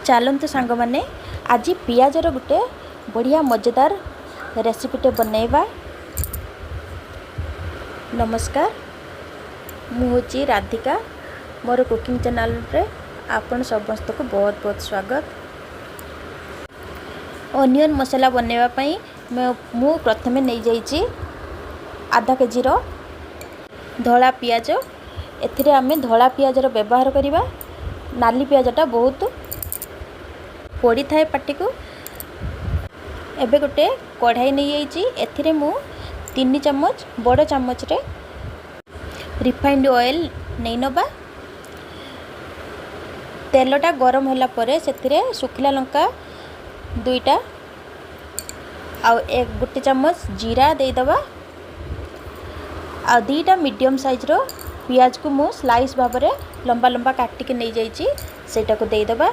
चलतु सांग मैंने आज पियाजर गोटे बढ़िया मजेदार रेसिपीटे बनैबा। नमस्कार, मुझे राधिका, मोर कुकिंग चैनल रे आपण समस्त को बहुत बहुत स्वागत। ओनियन मसाला बनैबा मु प्रथमे नहीं जाइए आधा केजी धला पियाज। एथिरे आमे धला पियाजर व्यवहार करिबा। नाली पियाजटा बहुत पोड़ी थाए पाटी को। एबे गोटे कढ़ाई नहीं जाइए, एथिरे मु 3 चम्मच बड़ चम्मच रे रिफाइंड ऑयल नहीं नबा। तेलटा गरम होला परे सेथिरे सुखिला लंका 2टा आ गोटे चम्मच जीरा दे दबा आ 2टा मीडियम साइज रो पियाज को मु स्लाइस भाव में लंबा लंबा काटिक नहीं जाइए सेटा को दे दबा।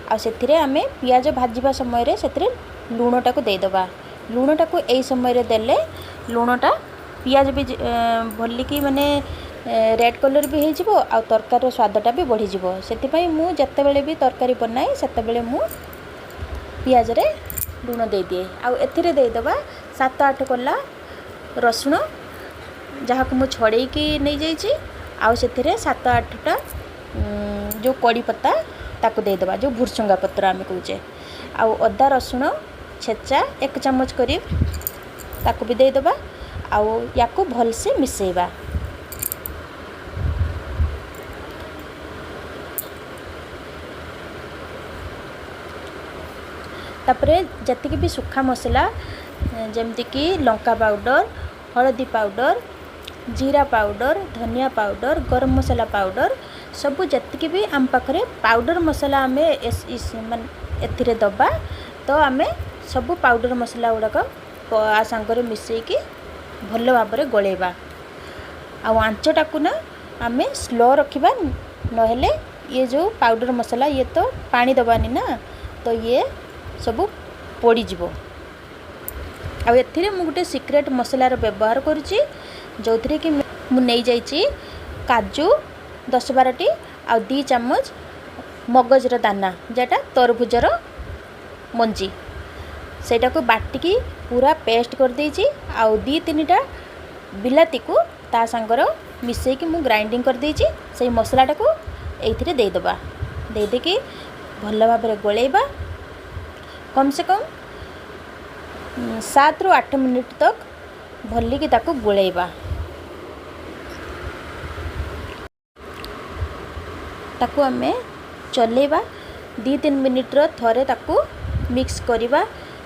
आ सेथिरे आमे पियाज भाजीबा समय रे सेथिरे लूणटा को दे दबा। लूणटा को एई समय रे देले लूणटा पियाज भी भलिकी माने रेड कलर भी हो जिवो आ तरकारी स्वादटा भी बढ़ी जिवो। सेति पई मु जत्ते बेले भी तरकारी बनाए सेते बेले मु पियाज रे लूण दे दिए। आ एथिरे दे दबा 7-8 कला रसुण जहाँ को मु छड़े की नहीं जाइए। आउ सेथिरे 7-8टा जो कड़ी पत्ता ताको दे दबा, जो भुरसंगा पत्र आमे कहूचे। आउ अदा रसुण छेचा 1 चम्मच करीब ताको भी दे दबा। आउ याको भल से मिसेबा। तापरे जतिक भी सुखा मसला जमती कि लंका पाउडर, हळदी पाउडर, जीरा पाउडर, धनिया पाउडर, गरम मसाला पाउडर सबू जतिक भी आम पाखरे पाउडर मसाला आमे एथिरे दबा। तो आमे सबू पाउडर मसाला गुड़ाक आ सांगरे मिसेकी भल भाव में गलेबा। आंचटा को ना आमे स्लो रखिबा, नहेले ये जो पाउडर मसाला ये तो पानी दबानी ना, तो ये सबू पोड़ी जिवो। आ एथिरे मु गुटे सीक्रेट मसलार व्यवहार करुची, जो थी कि मु नहीं जाइए काजू 10-12टी आ 2 चम्मच मगजर दाना जेटा तरभुजर मंजी सेटा को बाटिकी पूरा पेस्ट कर देइची। आ 2-3टा बिलाती को ता संगर मिसई कि मु ग्राइंडिंग कर देइची। से मसलाटा को एथिरे दे दबा। दे देकी भल भाव में गोलेबा। कम से कम 7 ରୁ 8 मिनिट तक भलिकी ताको गोलेबा। ताको आमे चलेबा 2-3 मिनिट थरे ताको मिक्स करिबा,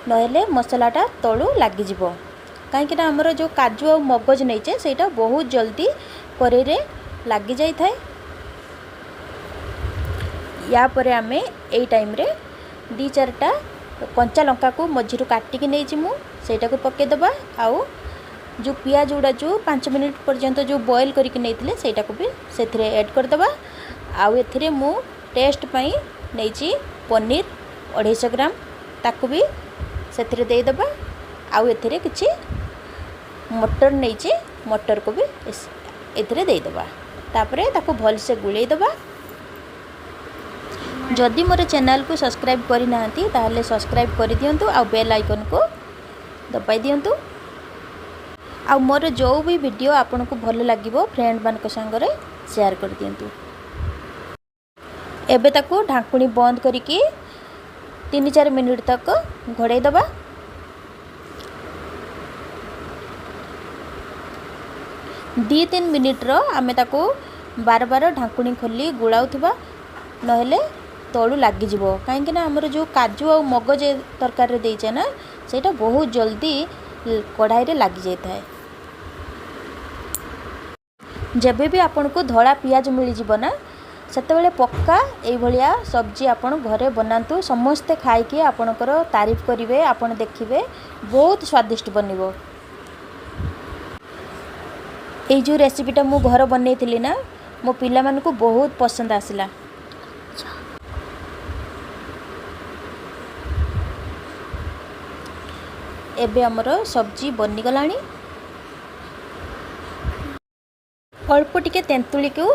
नहेले मसलाटा तळु लागी जिवो। काहेकि ना हमर जो काजू और मगज नैचे सेटा बहुत जल्दी करे रे लागी जाई थाए। या परे आमे एई टाइम रे 2-4टा कंचा लंका को मझिरु काटिक नहीं जिमु सेटा को पके दबा। आउ जो पियाज गुड़ा जो 5 मिनिट पर्यंत जो बॉयल करके नहीं सेटा को भी सेथिरे ऐड कर दबा। आउ एथिरे मु टेस्ट पई नैची पनीर 250 ग्राम ताको भी सेथिरे दे दबा। आउ एथिरे किछि मटर नैची मटर को भी एथिरे दे दबा। तापरे ताको भल से गुळेई दबा। जदि मोर चैनल को सब्सक्राइब करि नाहंती ताहले सब्सक्राइब कर दियंतु आ बेल आइकन को दबाई दियंतु। आ मोर जो भी वीडियो आपन को भल लागिवो फ्रेंड मान को संगरे शेयर कर दियंतु। एबे ताको ढाकुणी बंद करिकी 3-4 मिनिट तक घोड़ाई दबा। दी 3 मिनिट आमे ताको बार बार ढाकुणी खोली गुड़ाउथिबा, नहेले तळु लागी जिवो। काहेकि ना हमर जो काजू और मगज तरकारी रे देइचे ना सेटा बहुत जल्दी कढ़ाई रे लागी जाय थाए। जबे भी आपन को धड़ा पियाज मिली जिवो ना सेते बेले पक्का एई भलिया सब्जी आपन घरे बनांतु। समस्ते खाइके आपनकर तारीफ करिवे, आपन देखिबे बहुत स्वादिष्ट बनिवो। एई जो रेसिपीटा मु घर बनैथिली ना मो पिला मन को बहुत पसंद आसिला। एबे हमर सब्जी बनी गलानी। अल्प टिके तेंतुली को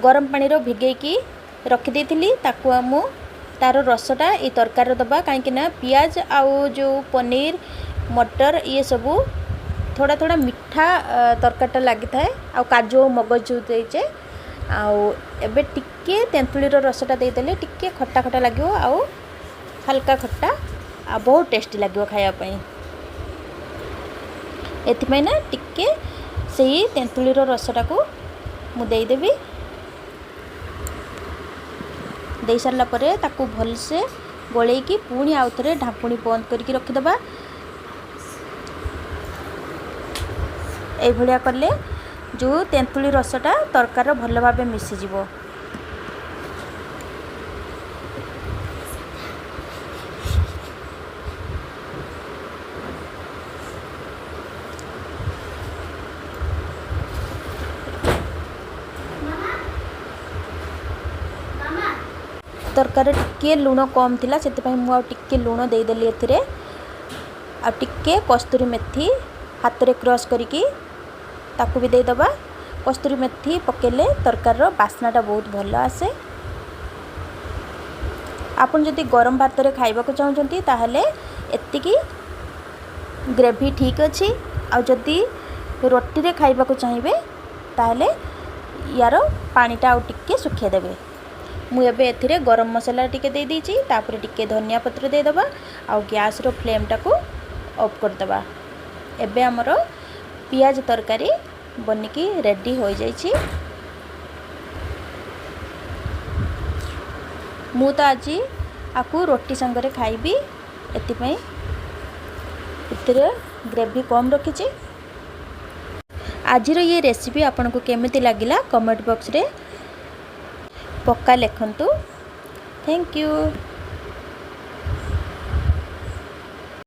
गरम पानी रो भिगेकी रखी देथिली ताकू मु तार रसटा ये तरकारी दबा कहीं पियाज आउ जो पनीर मटर ये सब थोड़ा थोड़ा मीठा तरकारीटा लगी थाए आ काजू मगज जो देचे आबे टिके तेंतुली रसटा देदेले टिके खट्टा खट्टा लगे आउ हल्का खट्टा आ बहुत टेस्टी लगे खायापी एथि ना टिके से तेंतुली रसटा को मुदेदेवी दे सारा पर ताकू भलसे गोलेकी पुणी आउ थे ढापुणी बंद करके रखिदबा ये भाया कले जो तेंतुली रसटा तरकार भल भाव मिसीज तरकारी टिके लुण कम थिला से टिके लुण देदेली एथिरे आ टिके कस्तूरी मेथी हाथ रे क्रश करिकी ताकू भी देदबा कस्तूरी मेथी पकेले तरकार बास्नाटा बहुत भल आसे आपन जदि गरम भात रे खाइबा को चाहउछंती ताहले एतिकी ग्रेवी ठीक अछि आ जदि रोटी रे खाइबा को चाहिबे ताहले यार पानीटा आउ टिके सुखे देबे मु एबे एथिरे गरम मसाला टिके दे दीची तापर टिके धनिया पत्र दे दबा आ गैस रो फ्लेम टाको ऑफ कर दबा एबे हमरो पियाज तरकारी बनिकी रेडी हो जाइछि मु तो आज आकु रोटी संगरे खाइबी एतिपई इतरे ग्रेवी कम रखिछि आजिर ये रेसिपी आपन को केमिति लागिला कमेंट बॉक्स रे पक्का लिखंतु थैंक यू।